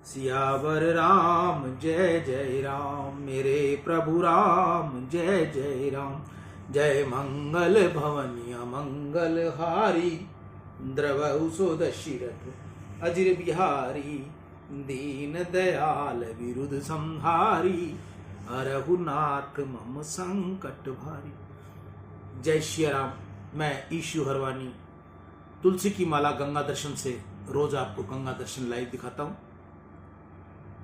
सियावर राम जय जय राम, मेरे प्रभु राम जय जय राम। जय मंगल भवनिया मंगल हारी, द्रवहु सो दशरथ अजिर बिहारी। दीन दयाल विरुद्ध संहारी, हरहु नाथ मम संकट भारी। जय श्री राम। मैं ईशु हरवानी तुलसी की माला गंगा दर्शन से रोज आपको गंगा दर्शन लाइव दिखाता हूँ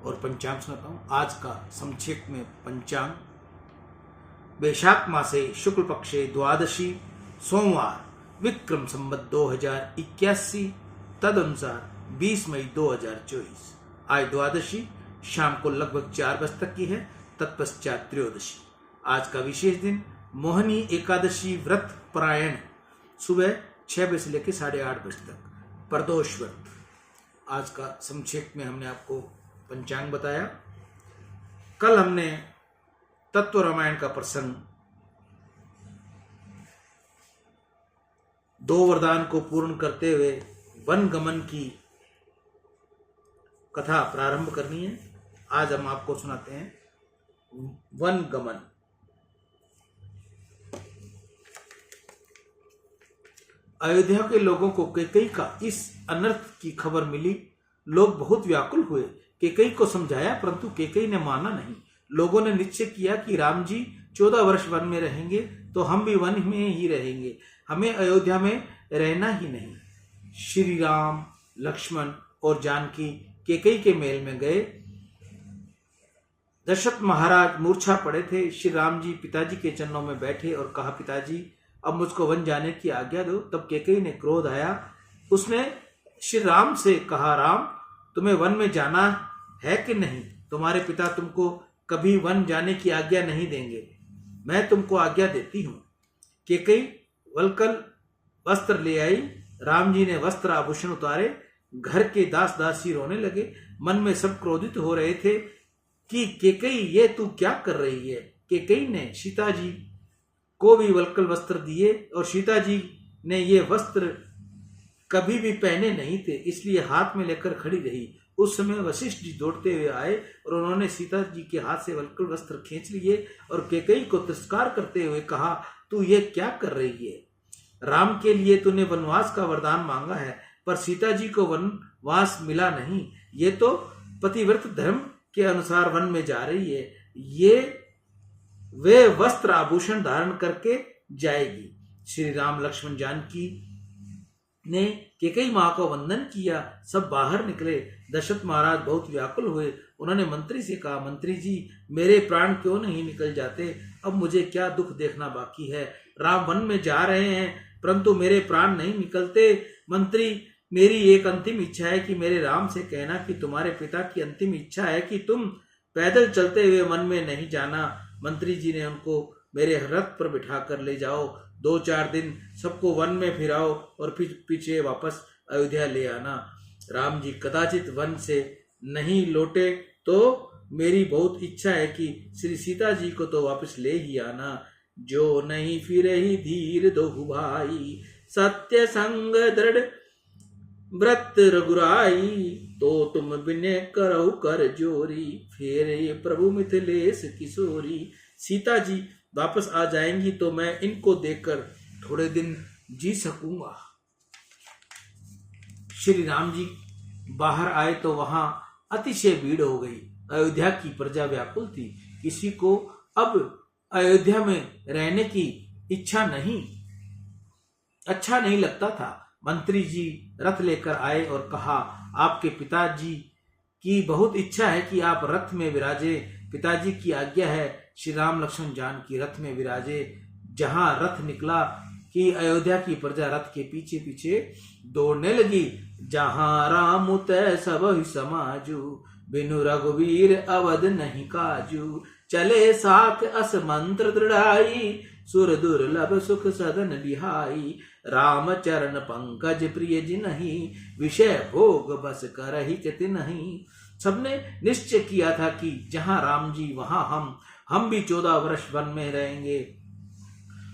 और पंचांग सुनाता हूँ। आज का संक्षेप में पंचांग, वैशाख मासे शुक्ल पक्षे द्वादशी सोमवार, विक्रम संवत 2081 तदनुसार 20 मई 2024। आज द्वादशी शाम को लगभग 4 बजे तक की है, तत्पश्चात त्रयोदशी। आज का विशेष दिन मोहनी एकादशी व्रत परायण, सुबह 6 बजे से लेकर 8:30 बजे तक, प्रदोष व्रत। आज का संक्षेप में हमने आपको पंचांग बताया। कल हमने तत्व रामायण का प्रसंग, 2 वरदान को पूर्ण करते हुए वन गमन की कथा प्रारंभ करनी है। आज हम आपको सुनाते हैं वन गमन। अयोध्या के लोगों को कैकेयी का इस अनर्थ की खबर मिली। लोग बहुत व्याकुल हुए। कैकेयी को समझाया, परंतु कैकेयी ने माना नहीं। लोगों ने निश्चय किया कि राम जी 14 वर्ष वन में रहेंगे तो हम भी वन में ही रहेंगे, हमें अयोध्या में रहना ही नहीं। श्री राम, लक्ष्मण और जानकी कैकेयी के महल में गए। दशरथ महाराज मूर्छा पड़े थे। श्री राम जी पिताजी के चरणों में बैठे और कहा, पिताजी अब मुझको वन जाने की आज्ञा दो। तब कैकेयी ने क्रोध आया। उसने श्री राम से कहा, राम तुम्हें वन में जाना है कि नहीं? तुम्हारे पिता तुमको कभी वन जाने की आज्ञा नहीं देंगे, मैं तुमको आज्ञा देती हूं। कैकेयी वल्कल वस्त्र ले आई। राम जी ने वस्त्र आभूषण उतारे। घर के दास दासी रोने लगे। मन में सब क्रोधित हो रहे थे कि कैकेयी ये तू क्या कर रही है। कैकेयी ने सीता जी को भी वल्कल वस्त्र दिए और सीता जी ने ये वस्त्र कभी भी पहने नहीं थे, इसलिए हाथ में लेकर खड़ी रही। उस समय वशिष्ठ जी दौड़ते हुए आए और उन्होंने सीता जी के हाथ से वल्कल वस्त्र खींच लिए और कैकेयी को तिरस्कार करते हुए कहा, तू ये क्या कर रही है? राम के लिए तूने वनवास का वरदान मांगा है, पर सीता जी को वनवास मिला नहीं। ये तो पतिव्रत धर्म के अनुसार वन में जा रही है। ये वे वस्त्र आभूषण धारण करके जाएगी। श्री राम, लक्ष्मण, जानकी ने कैकेयी मां को वंदन किया। सब बाहर निकले। दशरथ महाराज बहुत व्याकुल हुए। उन्होंने मंत्री से कहा, मंत्री जी मेरे प्राण क्यों नहीं निकल जाते? अब मुझे क्या दुख देखना बाकी है? राम वन में जा रहे हैं परंतु मेरे प्राण नहीं निकलते। मंत्री, मेरी एक अंतिम इच्छा है कि मेरे राम से कहना कि तुम्हारे पिता की अंतिम इच्छा है कि तुम पैदल चलते हुए वन में नहीं जाना। मंत्री जी ने उनको मेरे रथ पर बिठा कर ले जाओ। 2-4 दिन सबको वन में फिराओ और फिर पीछे वापस अयोध्या ले आना। राम जी कदाचित वन से नहीं लौटे तो मेरी बहुत इच्छा है कि श्री सीता जी को तो वापस ले ही आना। जो नहीं फिर ही धीर दोहु भाई, सत्य संग दृढ़ व्रत रघुराई। तो तुम विनय करहु कर जोरी, फेरे प्रभु मिथिलेश किशोरी। सीता जी वापस आ जाएंगी तो मैं इनको देखकर थोड़े दिन जी सकूंगा। श्री राम जी बाहर आए तो वहां अतिशय भीड़ हो गई। अयोध्या की प्रजा व्याकुल थी। किसी को अब अयोध्या में रहने की अच्छा नहीं लगता था। मंत्री जी रथ लेकर आए और कहा, आपके पिताजी की बहुत इच्छा है कि आप रथ में विराजे। पिताजी की आज्ञा है, श्री राम, लक्ष्मण, जानकी रथ में विराजे। जहां रथ निकला कि अयोध्या की प्रजा रथ के पीछे पीछे दौड़ने लगी। जहां राम तय सब समाजू, बिनु रघुवीर अवध नहीं काजू। चले साथ अस मंत्र दृढ़ाई, सुर दुर्लभ सुख सदन बिहाई। राम चरण पंकज प्रिय जिनहि, विषय भोग बस करहि किति नहीं। सबने निश्चय किया था कि जहां राम जी वहां हम भी 14 वर्ष वन में रहेंगे।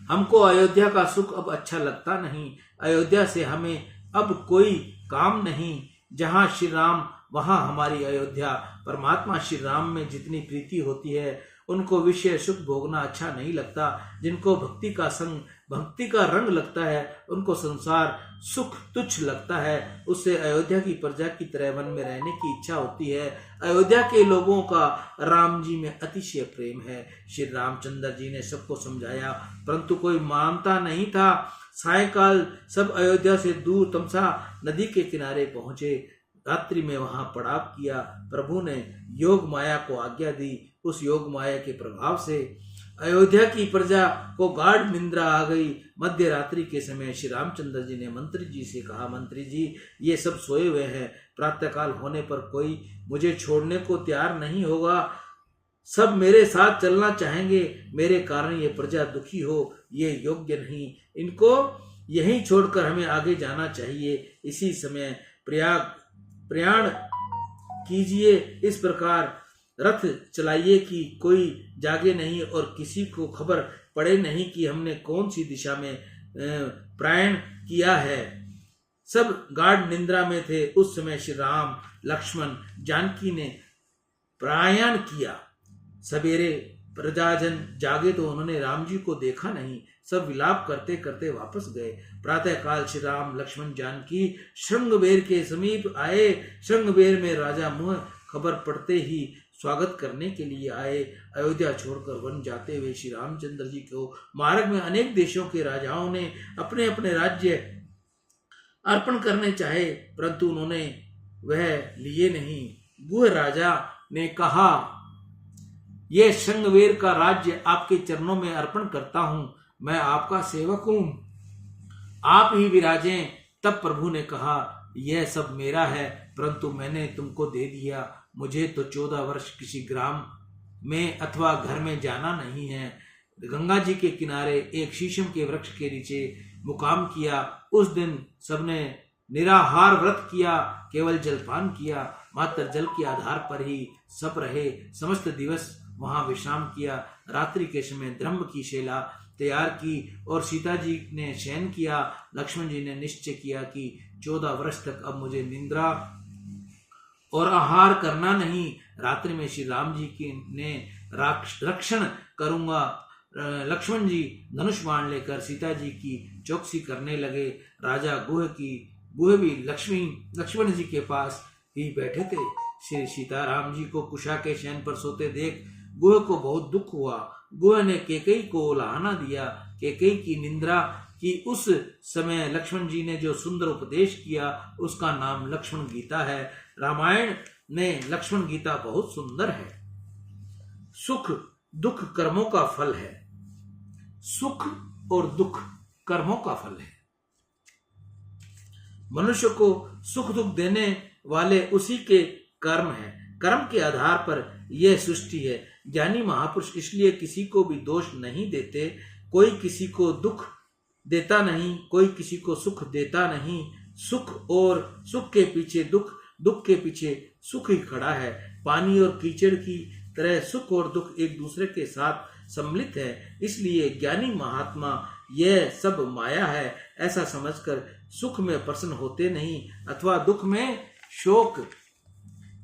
हमको अयोध्या का सुख अब अच्छा लगता नहीं। अयोध्या से हमें अब कोई काम नहीं। जहां श्री राम वहां हमारी अयोध्या। परमात्मा श्री राम में जितनी प्रीति होती है उनको विषय सुख भोगना अच्छा नहीं लगता। जिनको भक्ति का रंग लगता है उनको संसार सुख तुच्छ लगता है। उससे अयोध्या की प्रजा की तरह वन में रहने की इच्छा होती है। अयोध्या के लोगों का राम जी में अतिशय प्रेम है। श्री रामचंद्र जी ने सबको समझाया, परंतु कोई मानता नहीं था। सायंकाल सब अयोध्या से दूर तमसा नदी के किनारे पहुंचे। रात्रि में वहां पड़ाव किया। प्रभु ने योग माया को आज्ञा दी। उस योग माया के प्रभाव से अयोध्या की प्रजा को गाढ़ निंद्रा आ गई। मध्य रात्रि के समय श्री रामचंद्र जी ने मंत्री जी से कहा, मंत्री जी ये सब सोए हुए हैं, प्रातःकाल होने पर कोई मुझे छोड़ने को तैयार नहीं होगा। सब मेरे साथ चलना चाहेंगे, मेरे कारण ये प्रजा दुखी हो, ये योग्य नहीं। इनको यहीं छोड़कर हमें आगे जाना चाहिए। इसी समय प्रयाण कीजिए। इस प्रकार रथ चलाइए कि कोई जागे नहीं और किसी को खबर पड़े नहीं कि हमने कौन सी दिशा में प्रयाण किया है। सब गाढ़ निंद्रा में थे। उस समय श्री राम लक्ष्मण जानकी ने प्रयाण किया। सवेरे प्रजाजन जागे तो उन्होंने राम जी को देखा नहीं। सब विलाप करते करते वापस गए। प्रातःकाल श्री राम लक्ष्मण जानकी श्रृंगबेर के समीप आए। श्रृंगबेर में राजा मुँह खबर पड़ते ही स्वागत करने के लिए आए। अयोध्या छोड़कर वन जाते हुए श्री रामचंद्र जी को मार्ग में अनेक देशों के राजाओं ने अपने अपने राज्य अर्पण करने चाहे, परंतु उन्होंने वह लिए नहीं। गुह राजा ने कहा, यह श्रृंगवेर का राज्य आपके चरणों में अर्पण करता हूं। मैं आपका सेवक हूं, आप ही विराजें। तब प्रभु ने कहा, यह सब मेरा है, परंतु मैंने तुमको दे दिया। मुझे तो 14 वर्ष किसी ग्राम में अथवा घर में जाना नहीं है। गंगा जी के किनारे एक शीशम के वृक्ष के नीचे मुकाम किया। उस दिन सबने निराहार व्रत किया, केवल जलपान किया। मात्र जल के आधार पर ही सब रहे। समस्त दिवस वहां विश्राम किया। रात्रि के समय धर्म की शैला तैयार की और सीता जी ने शयन किया। लक्ष्मण जी ने निश्चय किया कि 14 वर्ष तक अब मुझे निद्रा और आहार करना नहीं। रात्रि में श्री राम जी की ने रक्षण करूंगा। लक्ष्मण जी धनुष बाण लेकर सीता जी की चौकसी करने लगे। राजा गुह भी लक्ष्मण जी के पास ही बैठे थे। श्री सीताराम जी को कुशा के शयन पर सोते देख गुह को बहुत दुख हुआ। गुह ने कैकेयी को उलाहना दिया। कैकेयी की निंद्रा कि उस समय लक्ष्मण जी ने जो सुंदर उपदेश किया उसका नाम लक्ष्मण गीता है। रामायण में लक्ष्मण गीता बहुत सुंदर है। सुख दुख कर्मों का फल है। सुख और दुख कर्मों का फल है। मनुष्य को सुख दुख देने वाले उसी के कर्म हैं। कर्म के आधार पर यह सृष्टि है। ज्ञानी महापुरुष इसलिए किसी को भी दोष नहीं देते। कोई किसी को दुख देता नहीं, कोई किसी को सुख देता नहीं। सुख और सुख के पीछे दुख, दुख के पीछे सुख ही खड़ा है। पानी और कीचड़ की तरह सुख और दुख एक दूसरे के साथ सम्मिलित है। इसलिए ज्ञानी महात्मा यह सब माया है ऐसा समझकर सुख में प्रसन्न होते नहीं अथवा दुख में शोक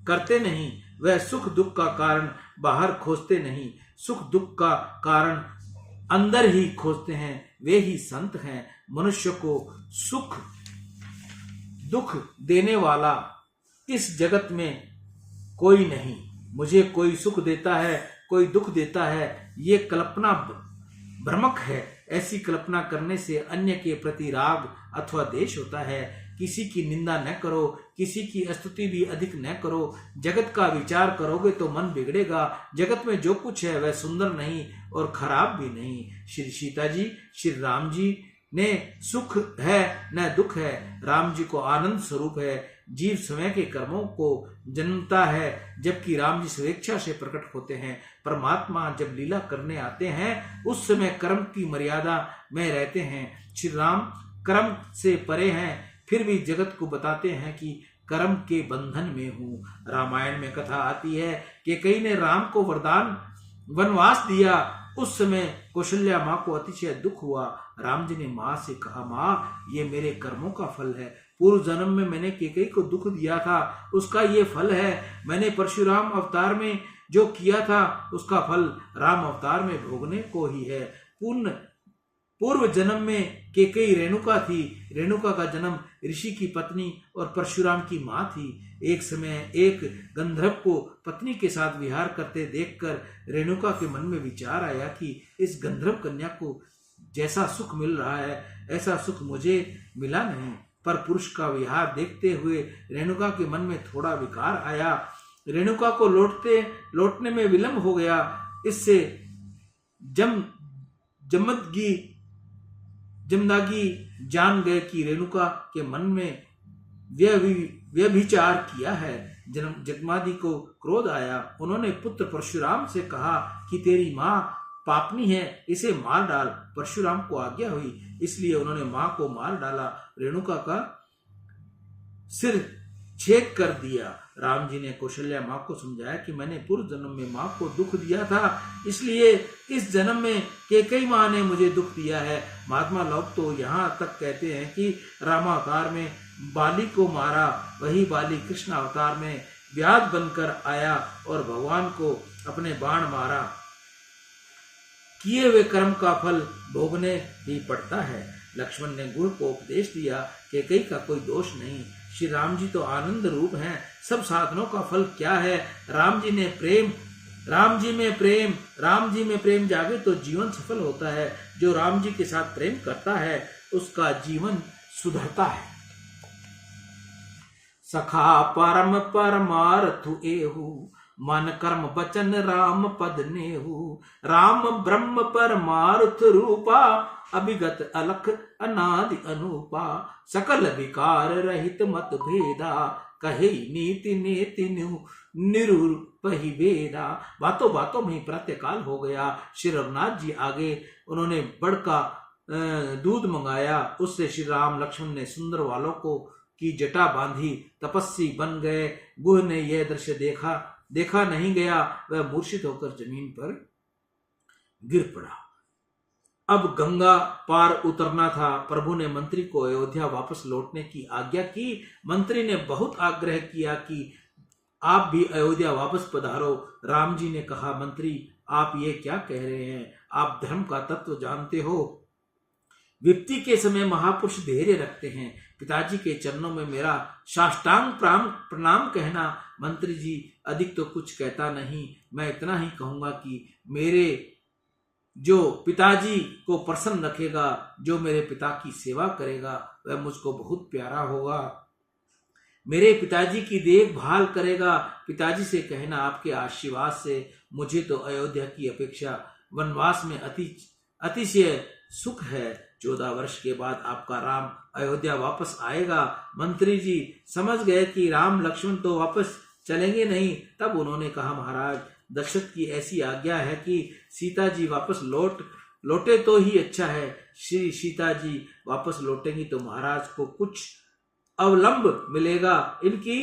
करते नहीं। वह सुख दुख का कारण बाहर खोजते नहीं, सुख दुख का कारण अंदर ही खोजते हैं। वे ही संत हैं। मनुष्य को सुख दुख देने वाला इस जगत में कोई नहीं। मुझे कोई सुख देता है, कोई दुख देता है, ये कल्पना भ्रमक है। ऐसी कल्पना करने से अन्य के प्रति राग अथवा द्वेष होता है। किसी की निंदा न करो, किसी की स्तुति भी अधिक न करो। जगत का विचार करोगे तो मन बिगड़ेगा। जगत में जो कुछ है वह सुंदर नहीं और खराब भी नहीं। श्री सीता जी, श्री राम जी ने सुख है न दुख है। राम जी को आनंद स्वरूप है। जीव समय के कर्मों को जन्मता है, जबकि राम जी स्वेच्छा से प्रकट होते हैं। परमात्मा जब लीला करने आते हैं उस समय कर्म की मर्यादा में रहते हैं। श्री राम कर्म से परे हैं, फिर भी जगत को बताते हैं कि कर्म के बंधन में हूँ। रामायण में कथा आती है कि कई ने राम को वरदान वनवास दिया। उस समय कौशल्या माँ को अतिशय दुख हुआ। राम जी ने माँ से कहा, माँ ये मेरे कर्मों का फल है, पूर्व जन्म में मैंने केकई को दुख दिया था, उसका ये फल है। मैंने परशुराम अवतार में जो किया था उसका फल राम अवतार में भोगने को ही है। पूर्व जन्म में केकई रेणुका थी। रेणुका का जन्म ऋषि की पत्नी और परशुराम की मां थी। एक समय एक गंधर्व को पत्नी के साथ विहार करते देखकर रेणुका के मन में विचार आया कि इस गंधर्व कन्या को जैसा सुख मिल रहा है ऐसा सुख मुझे मिला नहीं। पर पुरुष का विहार देखते हुए रेणुका के मन में थोड़ा विकार आया। रेणुका को लौटने में विलंब हो गया। इससे जमदागी जान गए कि रेणुका के मन में व्यभिचार किया है। जगमादि को क्रोध आया। उन्होंने पुत्र परशुराम से कहा कि तेरी माँ पापनी है, इसे मार डाल। परशुराम को आज्ञा हुई, इसलिए उन्होंने माँ को मार डाला। रेणुका का सिर छेद कर दिया। राम जी ने कौशल्या माँ को समझाया कि मैंने पूर्व जन्म में माँ को दुख दिया था, इसलिए इस जन्म में केकई माँ ने मुझे दुख दिया है। महात्मा लोग तो यहाँ तक कहते हैं कि रामावतार में बाली को मारा, वही बाली कृष्ण अवतार में व्याध बनकर आया और भगवान को अपने बाण मारा। किए हुए कर्म का फल भोगने ही पड़ता है। लक्ष्मण ने गुरु को उपदेश दिया, केकई का कोई दोष नहीं। श्री राम जी तो आनंद रूप हैं। सब साधनों का फल क्या है? राम जी में प्रेम जागे तो जीवन सफल होता है। जो राम जी के साथ प्रेम करता है उसका जीवन सुधरता है। सखा परम परमार्थु एहु, मन कर्म वचन राम पद नेहु। राम ब्रह्म परमार्थ रूपा, अभिगत अलख अनादि अनूपा। सकल विकार रहित मत भेदा, कहे नीति नेति निरूपहि वेदा। बातों बातों में प्रातःकाल हो गया। श्री रघुनाथ जी आगे उन्होंने बड़का दूध मंगाया। उससे श्री राम लक्ष्मण ने सुंदर वालों को की जटा बांधी, तपस्वी बन गए। गुह ने यह दृश्य देखा नहीं गया, वह मूर्छित होकर जमीन पर गिर पड़ा। अब गंगा पार उतरना था। प्रभु ने मंत्री को अयोध्या वापस लौटने की आज्ञा की। मंत्री ने बहुत आग्रह किया कि आप भी अयोध्या वापस पधारो। राम जी ने कहा, मंत्री आप ये क्या कह रहे हैं? आप धर्म का तत्व जानते हो। विपत्ति के समय महापुरुष धैर्य रखते हैं। पिताजी के चरणों में मेरा साष्टांग प्रणाम कहना। मंत्री जी अधिक तो कुछ कहता नहीं, मैं इतना ही कहूंगा कि मेरे जो पिताजी को प्रसन्न रखेगा, जो मेरे पिता की सेवा करेगा, वह मुझको बहुत प्यारा होगा। मेरे पिताजी की देखभाल करेगा। पिताजी से कहना आपके आशीर्वाद से मुझे तो अयोध्या की अपेक्षा वनवास में अतिशय सुख है। 14 वर्ष के बाद आपका राम अयोध्या वापस आएगा। मंत्री जी समझ गए कि राम लक्ष्मण तो वापस चलेंगे नहीं। तब उन्होंने कहा, महाराज दशरथ की ऐसी आज्ञा है कि सीता जी वापस लौटे तो ही अच्छा है। श्री सीता जी वापस लौटेंगी तो महाराज को कुछ अवलंब मिलेगा। इनकी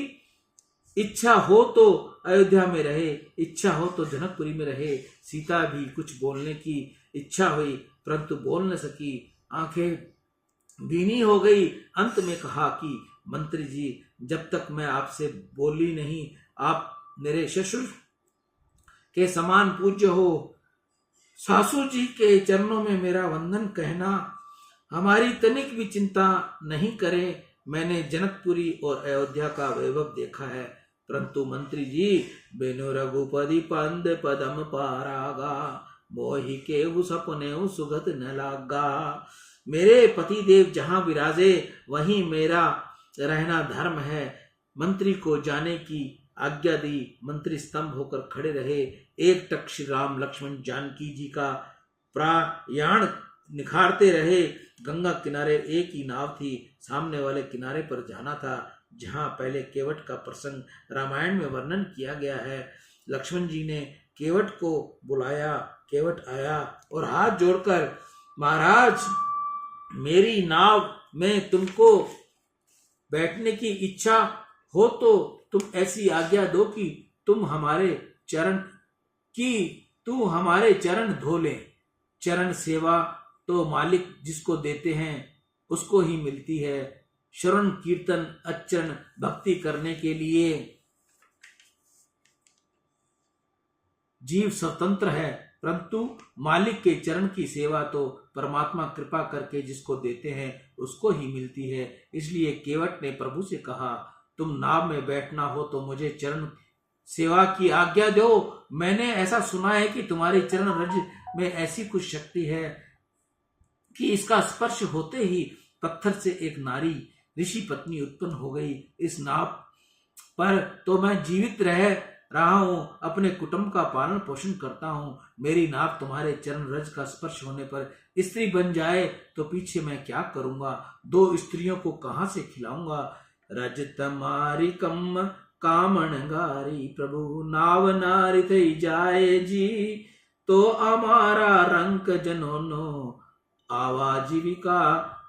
इच्छा हो तो अयोध्या में रहे, इच्छा हो तो जनकपुरी में रहे। सीता भी कुछ बोलने की इच्छा हुई परंतु बोल न सकी, आंखें भीनी हो गई। अंत में कहा कि मंत्री जी जब तक मैं आपसे बोली नहीं, आप मेरे ससुर के समान पूज्य हो। सासू जी के चरणों में मेरा वंदन कहना। हमारी तनिक भी चिंता नहीं करे। मैंने जनकपुरी और अयोध्या का वैभव देखा है, परंतु मंत्री जी बेनु रघुपति पंद पदम पारागा, मोहि केहु सपने सुगत न लागा। मेरे पति देव जहां विराजे वहीं मेरा रहना धर्म है। मंत्री को जाने की आज्ञा दी। मंत्री स्तंभ होकर खड़े रहे। एक टक श्री राम लक्ष्मण जानकी जी का प्रयाण निखारते रहे। गंगा किनारे एक ही नाव थी। सामने वाले किनारे पर जाना था जहां पहले केवट का प्रसंग रामायण में वर्णन किया गया है। लक्ष्मण जी ने केवट को बुलाया। केवट आया और हाथ जोड़कर, महाराज मेरी नाव में तुमको बैठने की इच्छा हो तो तुम ऐसी आज्ञा दो कि तू हमारे चरण धो ले। चरण सेवा तो मालिक जिसको देते हैं उसको ही मिलती है। श्रवण कीर्तन अच्चरण भक्ति करने के लिए जीव स्वतंत्र है, परंतु मालिक के चरण की सेवा तो परमात्मा कृपा करके जिसको देते हैं उसको ही मिलती है। इसलिए केवट ने प्रभु से कहा, तुम नाव में बैठना हो तो मुझे चरण सेवा की आज्ञा दो। मैंने ऐसा सुना है कि तुम्हारे चरण रज में ऐसी कुछ शक्ति है कि इसका स्पर्श होते ही पत्थर से एक नारी ऋषि पत्नी उत्पन्न हो गई। इस नाव पर तो मैं जीवित रह रहा हूं, अपने कुटुंब का पालन पोषण करता हूं। मेरी नाव तुम्हारे चरण रज का स्पर्श होने पर स्त्री बन जाए तो पीछे मैं क्या करूंगा? 2 स्त्रियों को कहां से खिलाऊंगा? रज तमारी कम कामण गारी, प्रभु नाव नारी थई जाए जी, तो हमारा रंक जनोनो आवाजीविका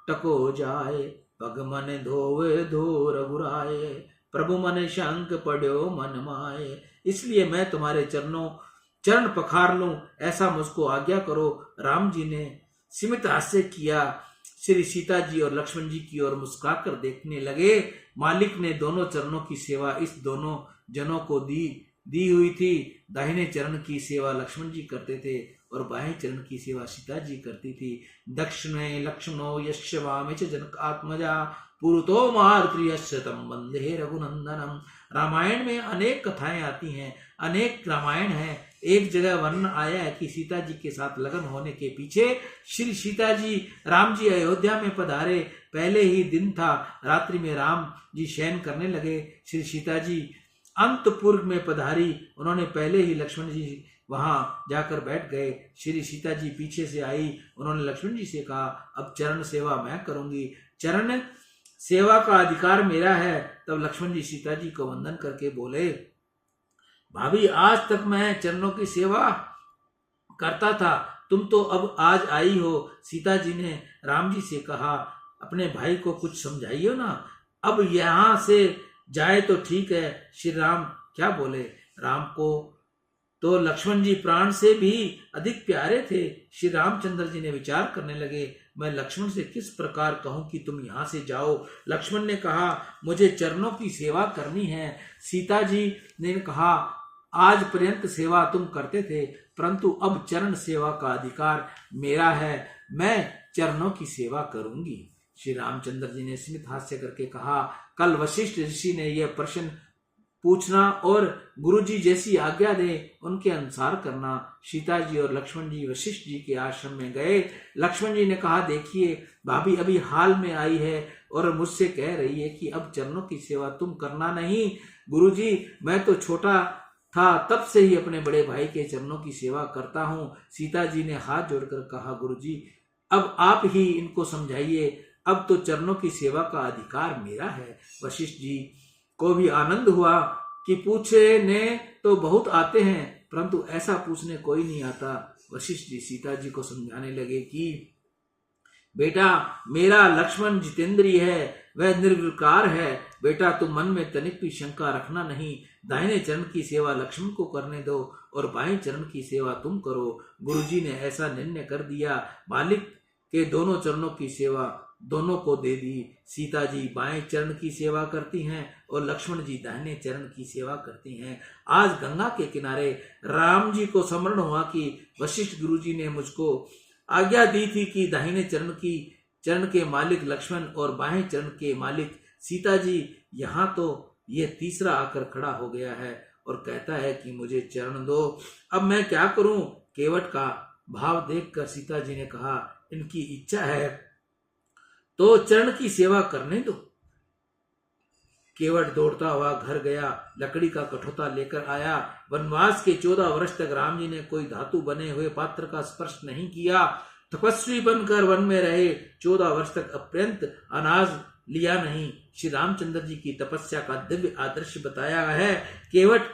टको जाए। पग मन धोवे धो रघुराए, प्रभु मन शंक पढ़ो मन माए। इसलिए मैं तुम्हारे चरण पखार लूं, ऐसा मुझको आज्ञा करो। राम जी ने सीमित हास्य किया। श्री सीता जी और लक्ष्मण जी की ओर मुस्कुराकर देखने लगे। मालिक ने दोनों चरणों की सेवा इस दोनों जनों को दी हुई थी। दाहिने चरण की सेवा लक्ष्मण जी करते थे और बाएं चरण की सेवा सीता जी करती थी। दक्षिणे लक्ष्मणो यश्च वामे च जनक आत्मजा, पुरुतो मारुति तम वंदे रघुनंदनम। रामायण में अनेक कथाएं आती हैं, अनेक रामायण हैं। एक जगह वर्णन आया है कि सीता जी के साथ लगन होने के पीछे श्री सीता जी राम जी अयोध्या में पधारे। पहले ही दिन था, रात्रि में राम जी शयन करने लगे। श्री सीता जी अंतपुर में पधारी। उन्होंने पहले ही लक्ष्मण जी वहां जाकर बैठ गए। श्री सीता जी पीछे से आई। उन्होंने लक्ष्मण जी से कहा, अब चरण सेवा मैं करूंगी, चरण सेवा का अधिकार मेरा है। तब लक्ष्मण जी सीता जी को वंदन करके बोले, भाभी आज तक मैं चरणों की सेवा करता था, तुम तो अब आज आई हो। सीता जी ने राम जी से कहा, अपने भाई को कुछ समझाइयो ना, अब यहां से जाए तो ठीक है। श्री राम क्या बोले? राम को तो लक्ष्मण जी प्राण से भी अधिक प्यारे थे। श्री रामचंद्र जी ने विचार करने लगे, मैं लक्ष्मण से किस प्रकार कहूं कि तुम यहां से जाओ। लक्ष्मण ने कहा, मुझे चरणों की सेवा करनी है। सीता जी ने कहा, आज पर्यंत सेवा तुम करते थे, परंतु अब चरण सेवा का अधिकार मेरा है, मैं चरणों की सेवा करूंगी। श्री रामचंद्र जी ने स्मित हास्य करके कहा, कल वशिष्ठ ऋषि ने यह प्रश्न पूछना और गुरु जी जैसी आज्ञा दे उनके अनुसार करना। सीता जी और लक्ष्मण जी वशिष्ठ जी के आश्रम में गए। लक्ष्मण जी ने कहा, देखिए भाभी अभी हाल में आई है और मुझसे कह रही है कि अब चरणों की सेवा तुम करना नहीं। गुरु जी मैं तो छोटा था तब से ही अपने बड़े भाई के चरणों की सेवा करता हूँ। सीता जी ने हाथ जोड़कर कहा, गुरु जी अब आप ही इनको समझाइए, अब तो चरणों की सेवा का अधिकार मेरा है। वशिष्ठ जी को भी आनंद हुआ कि पूछने तो बहुत आते हैं परंतु ऐसा पूछने कोई नहीं आता। वशिष्ठ जी सीता जी को समझाने लगे कि बेटा मेरा लक्ष्मण जितेंद्रिय है, वह निर्विकार है। बेटा तुम मन में तनिक भी शंका रखना नहीं। दाहिने चरण की सेवा लक्ष्मण को करने दो और बाएं चरण की सेवा तुम करो। गुरुजी ने ऐसा निर्णय कर दिया। मालिक के दोनों चरणों की सेवा दोनों को दे दी। सीता जी बाएं चरण की सेवा करती हैं और लक्ष्मण जी दाहिने चरण की सेवा करती हैं। आज गंगा के किनारे राम जी को स्मरण हुआ कि वशिष्ठ गुरु जी ने मुझको आज्ञा दी थी कि दाहिने चरण के मालिक लक्ष्मण और बाएं चरण के मालिक सीता जी। यहाँ तो ये तीसरा आकर खड़ा हो गया है और कहता है कि मुझे चरण दो, अब मैं क्या करूं? केवट का भाव देखकर सीता जी ने कहा, इनकी इच्छा है तो चरण की सेवा करने दो। केवट दौड़ता हुआ घर गया, लकड़ी का कठौता लेकर आया। वनवास के 14 वर्ष तक राम जी ने कोई धातु बने हुए पात्र का स्पर्श नहीं किया। तपस्वी बनकर वन में रहे। 14 वर्ष तक अपर्यंत अनाज लिया नहीं। श्री रामचंद्र जी की तपस्या का दिव्य आदर्श बताया है। केवट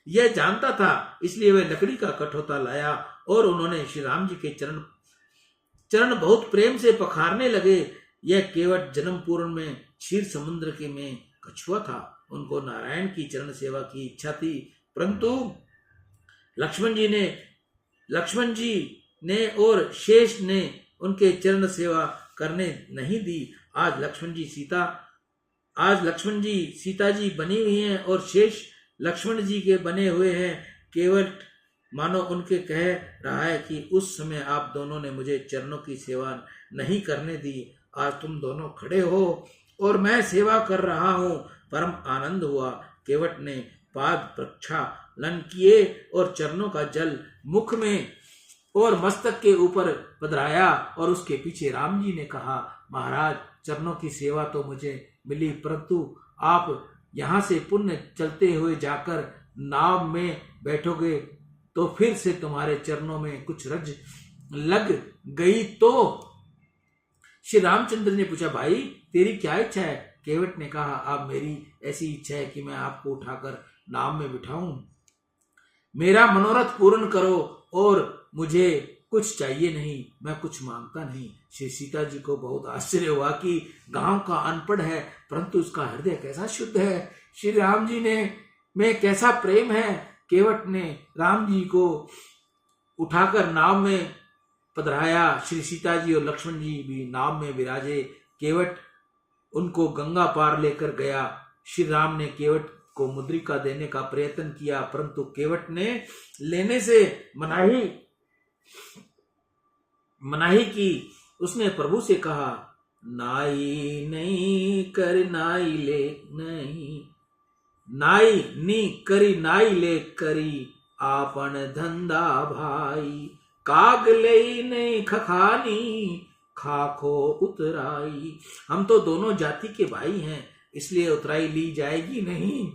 यह जानता था, इसलिए वह लकड़ी का कठौता लाया और उन्होंने श्री राम जी के चरण बहुत प्रेम से पखारने लगे। यह केवट जन्म पूर्व में क्षीर समुद्र के में कछुआ था। उनको नारायण की चरण सेवा की इच्छा थी, परंतु लक्ष्मण जी ने और शेष ने उनके चरण सेवा करने नहीं दी। आज लक्ष्मण जी सीता जी बनी हुई हैं और शेष लक्ष्मण जी के बने हुए हैं। केवल मानो उनके कह रहा है कि उस समय आप दोनों ने मुझे चरणों की सेवा नहीं करने दी। आज तुम दोनों खड़े हो और मैं सेवा कर रहा हूँ। परम आनंद हुआ। केवट ने पाद प्रक्षालन किए और चरणों का जल मुख में और मस्तक के ऊपर पधराया और उसके पीछे राम जी ने कहा, महाराज चरणों की सेवा तो मुझे मिली, परंतु आप यहाँ से पुण्य चलते हुए जाकर नाव में बैठोगे तो फिर से तुम्हारे चरणों में कुछ रज लग गई तो। श्री रामचंद्र ने पूछा, भाई तेरी क्या इच्छा है? केवट ने कहा, अब मेरी ऐसी इच्छा है कि मैं आपको उठाकर नाव में बिठाऊं। मेरा मनोरथ पूर्ण करो और मुझे कुछ चाहिए नहीं, मैं कुछ मांगता नहीं। श्री सीता जी को बहुत आश्चर्य हुआ कि गांव का अनपढ़ है परंतु उसका हृदय कैसा शुद्ध है, श्री राम जी ने में कैसा प्रेम है। केवट ने राम जी को उठाकर नाव में पधराया। श्री सीता जी और लक्ष्मण जी भी नाव में विराजे। केवट उनको गंगा पार लेकर गया। श्री राम ने केवट को मुद्रिका देने का प्रयत्न किया परंतु केवट ने लेने से मनाही की। उसने प्रभु से कहा, नाई नहीं कर नाई ले नहीं, नाई नी करी नाई ले करी आपन धंधा भाई, काग ले नहीं खखानी खाखो उतराई। हम तो दोनों जाति के भाई हैं इसलिए उतराई ली जाएगी नहीं।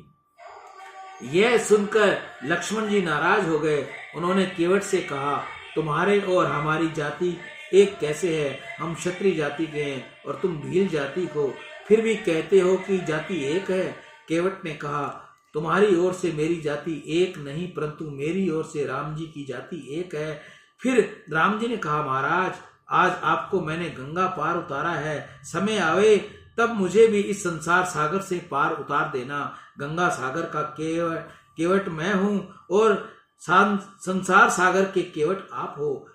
यह सुनकर लक्ष्मण जी नाराज हो गए। उन्होंने केवट से कहा, तुम्हारे और हमारी जाति एक कैसे है? हम क्षत्रिय जाति के हैं और तुम भील जाति को, फिर भी कहते हो कि जाति एक है। केवट ने कहा, तुम्हारी ओर से मेरी जाति एक नहीं परंतु मेरी ओर से राम जी की जाति एक है। फिर राम जी ने कहा, महाराज आज आपको मैंने गंगा पार उतारा है, समय आवे तब मुझे भी इस संसार सागर से पार उतार देना। गंगा सागर का केवट मैं हूँ और संसार सागर के केवट आप हो।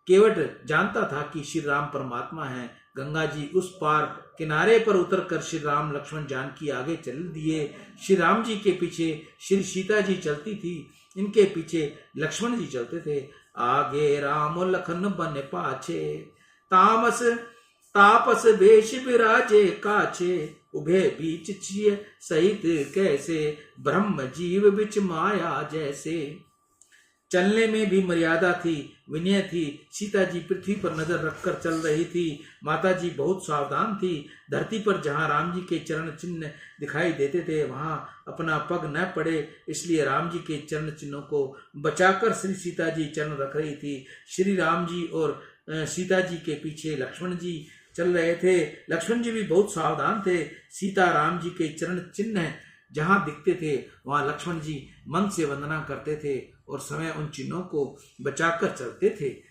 केवट जानता था कि श्री राम परमात्मा है। गंगा जी उस पार किनारे पर उतरकर श्री राम लक्ष्मण जानकी आगे चल दिए। श्री राम जी के पीछे श्री सीता जी चलती थी, इनके पीछे लक्ष्मण जी चलते थे। आगे राम लखन बन पाछे, तापस वेश विराजे काछे, उभे बीच छिए सहित कैसे, ब्रह्म जीव बिच माया जैसे। चलने में भी मर्यादा थी, विनय थी। सीता जी पृथ्वी पर नजर रखकर चल रही थी। माता जी बहुत सावधान थी। धरती पर जहाँ राम जी के चरण चिन्ह दिखाई देते थे वहां अपना पग न पड़े इसलिए राम जी के चरण चिन्हों को बचाकर श्री सीता जी चरण रख रही थी। श्री राम जी और सीता जी के पीछे लक्ष्मण जी चल रहे थे। लक्ष्मण जी भी बहुत सावधान थे। सीता राम जी के चरण चिन्ह जहां दिखते थे वहां लक्ष्मण जी मन से वंदना करते थे और समय उन चिन्हों को बचाकर चलते थे।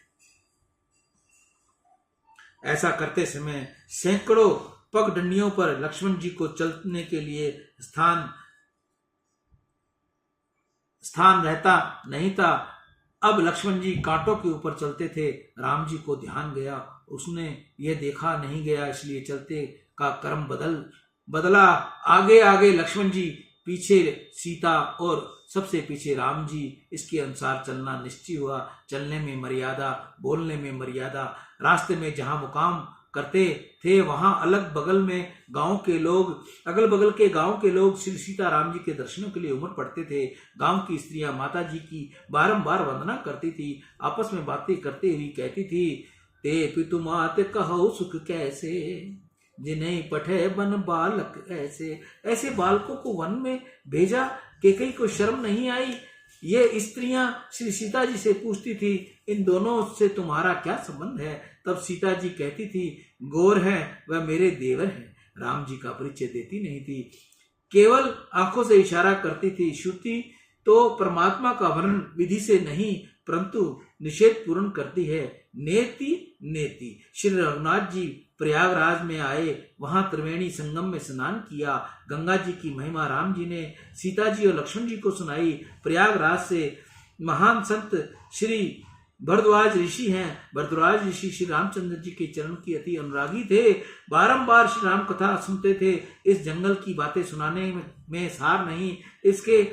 ऐसा करते समय सैकड़ों पगडंडियों पर लक्ष्मण जी को चलने के लिए स्थान रहता नहीं था। अब लक्ष्मण जी कांटों के ऊपर चलते थे। राम जी को ध्यान गया, उसने ये देखा नहीं गया इसलिए चलते का क्रम बदला। आगे आगे लक्ष्मण जी, पीछे सीता और सबसे पीछे राम जी। इसके अनुसार चलना निश्चय हुआ। चलने में मर्यादा, बोलने में मर्यादा। रास्ते में जहां मुकाम करते थे वहां अगल बगल के गांव के लोग श्री सीता राम जी के दर्शनों के लिए उमड़ पड़ते थे। गांव की स्त्रियां माता जी की बारंबार वंदना करती थी। आपस में बातें करते हुए कहती थी, ते पितु मात कहो सुख कैसे, जिन्हें पठे बन बालक ऐसे। ऐसे बालकों को वन में भेजा, केकई को शर्म नहीं आई। ये स्त्रियां श्री सीता जी से पूछती थी, इन दोनों से तुम्हारा क्या संबंध है? तब सीता जी कहती थी, गौर है वह मेरे देवर हैं। राम जी का परिचय देती नहीं थी, केवल आंखों से इशारा करती थी। श्रुति तो परमात्मा का वर्णन विधि से नहीं परंतु निषेध पूर्ण करती है। नेति नेति। श्री रघुनाथ जी प्रयागराज में आए, वहां त्रिवेणी संगम में स्नान किया। गंगा जी की महिमा राम जी ने सीता जी और लक्ष्मण जी को सुनाई। प्रयागराज से महान संत श्री भरद्वाज ऋषि हैं। भरद्वाज ऋषि श्री रामचंद्र जी के चरण की अति अनुरागी थे, बारंबार श्री राम कथा सुनते थे। इस जंगल की बातें सुनाने में सार नहीं, इसके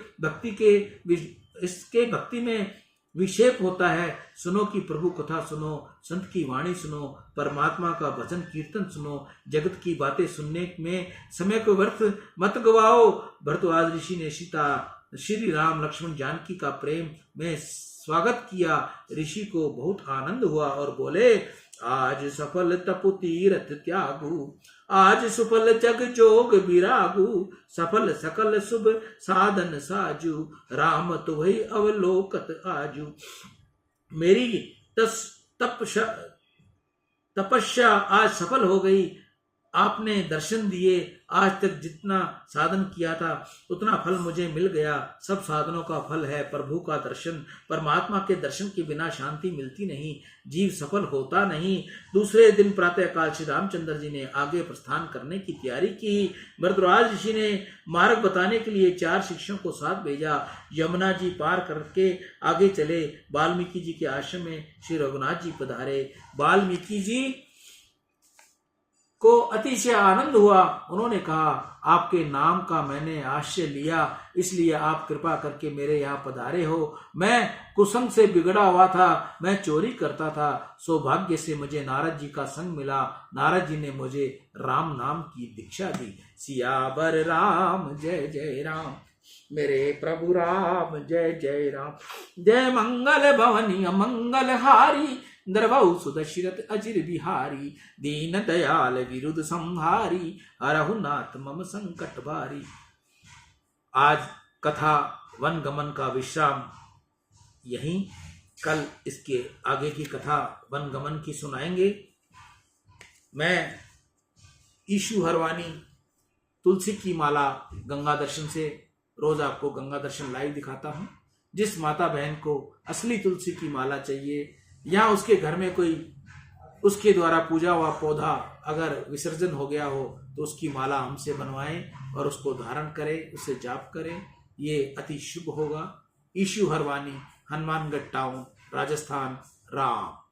भक्ति में विक्षेप होता है। सुनो कि प्रभु कथा सुनो, संत की वाणी सुनो, परमात्मा का भजन कीर्तन सुनो, जगत की बातें सुनने में समय को व्यर्थ मत गवाओ। भरद्वाज ऋषि ने सीता, श्री राम, लक्ष्मण, जानकी का प्रेम में स्वागत किया। ऋषि को बहुत आनंद हुआ और बोले, आज सफल तपु तीरथ त्यागु, आज सुफल जग जोग विरागु, सफल सकल शुभ साधन साजु, राम तुहि अवलोकत आजु। मेरी तपस्या आज सफल हो गई, आपने दर्शन दिए। आज तक जितना साधन किया था उतना फल मुझे मिल गया। सब साधनों का फल है प्रभु का दर्शन। परमात्मा के दर्शन के बिना शांति मिलती नहीं, जीव सफल होता नहीं। दूसरे दिन प्रातःकाल श्री रामचंद्र जी ने आगे प्रस्थान करने की तैयारी की। भरद्वाज ऋषि ने मार्ग बताने के लिए 4 शिष्यों को साथ भेजा। यमुना जी पार करके आगे चले। वाल्मीकि जी के आश्रम में श्री रघुनाथ जी पधारे। वाल्मीकि जी को अतिशय आनंद हुआ। उन्होंने कहा, आपके नाम का मैंने आश्रय लिया, इसलिए आप कृपा करके मेरे यहाँ पधारे हो। मैं कुसंग से बिगड़ा हुआ था, मैं चोरी करता था। सौभाग्य से मुझे नारद जी का संग मिला। नारद जी ने मुझे राम नाम की दीक्षा दी। सियावर राम जय जय राम, मेरे प्रभु राम जय जय राम। जय मंगल भवनी मंगल हारी, द्रवौ सुदशरथ अजिर बिहारी। दीन दयाल विरुद्ध संहारी, हरहु नाथ मम संकट भारी। आज कथा वन गमन का विश्राम यहीं, कल इसके आगे की कथा वन गमन की सुनाएंगे। मैं ईशु हरवानी तुलसी की माला गंगा दर्शन से रोज आपको गंगा दर्शन लाइव दिखाता हूं। जिस माता बहन को असली तुलसी की माला चाहिए या उसके घर में कोई उसके द्वारा पूजा हुआ पौधा अगर विसर्जन हो गया हो तो उसकी माला हमसे बनवाएं और उसको धारण करें, उससे जाप करें, ये अति शुभ होगा। ईशु हरवानी, हनुमानगढ़ टाउन, राजस्थान। राम।